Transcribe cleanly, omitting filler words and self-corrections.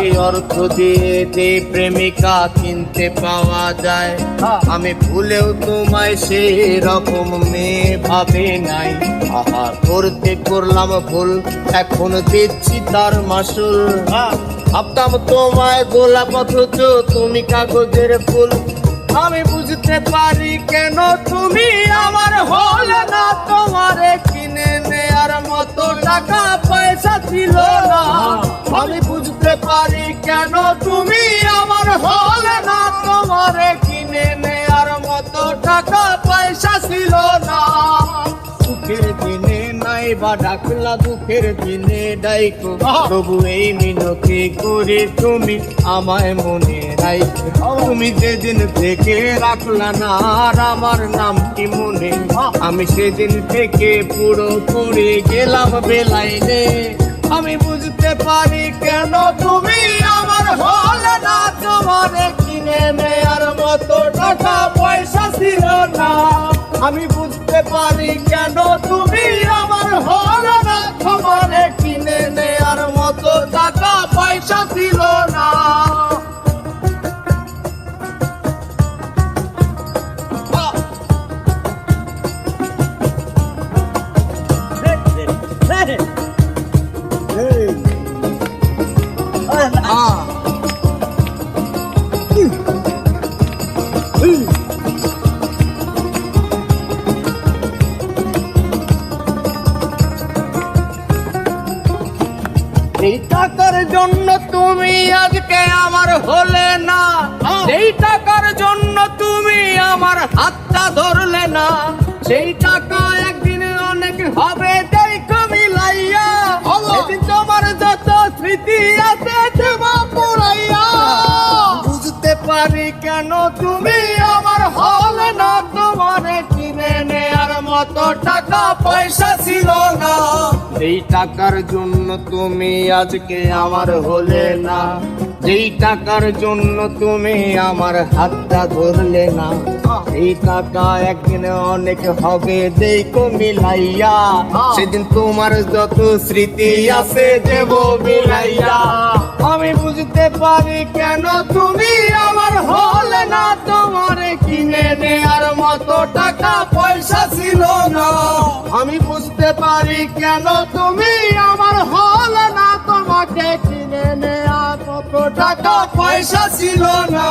এই অর্থ দিয়ে যে প্রেমিকা কিনতে পাওয়া যায়, আমি ভুলেও তোমায় সেই রকম মেয়ে ভাবে নাই। আহা করতে করলাম ভুল, এখন দিচ্ছি তার মাসুল। ভাবতাম তোমায় গোলাপ অথচ তুমি কাগজের ফুল। আমি বুঝতে পারি কেন তুমি আমার হলে না, তোমারে কিনে নেয়ার মতো টাকা পয়সা ছিল না। আমি বুঝতে পারি কেন তুমি আমার হলে না, তোমারে কিনে নেয়ার মতো টাকা পয়সা ছিল না। সুখের দিনে নাই বা ডাকলা, দুঃখের দিনে ডাইকো, তবু এই মিনতি করে তুমি আমায় মনে রাখো। তুমি যেদিন থেকে রাখলা না আর আমার নামটি মনে, আমি সেদিন থেকে পুরো পড়ে গেলাম বেলাইনে। আমি বুঝতে পারি কেন তুমি আমার হলে না, তোমারে কিনে নেয়ার মতো টাকা পয়সা ছিল না। আমি বুঝতে পারি কেন তুমি আমার হলে না, তোমারে কিনে নেয়ার মতো টাকা পয়সা ছিল না। এই টাকার জন্য তুমি আজকে আমার হলে না, সেই টাকার জন্য তুমি আমার হাতটা ধরলে না। সেই টাকা একদিন অনেক হবে দেখো মিলাইয়া, সেদিন তোমার যত স্মৃতি আছে দেবা পুরাইয়া। বুঝতে পারি কেন তুমি আমার হলে না, তোমারে কিনে নেয়ার মতো টাকা পয়সা ছিল না। এই টাকার জন্য তুমি আজকে আমার হলে না, যেই টাকার জন্য তুমি আমার হাতটা ধরলে না। এই টাকা একদিন অনেক হবে দেখো মিলাইয়া, সেদিন তোমার যত স্মৃতি আছে দেব মিলাইয়া। আমি বুঝতে পারি কেন তুমি আমার হলে না, তোমারে কিনে নেয়ার মতো টাকা পয়সা ছিল না। আমি বুঝতে পারি কেন তুমি আমার হলে না, তোমাকে কিনে নেয়ার মতো টাকা পয়সা ছিল না।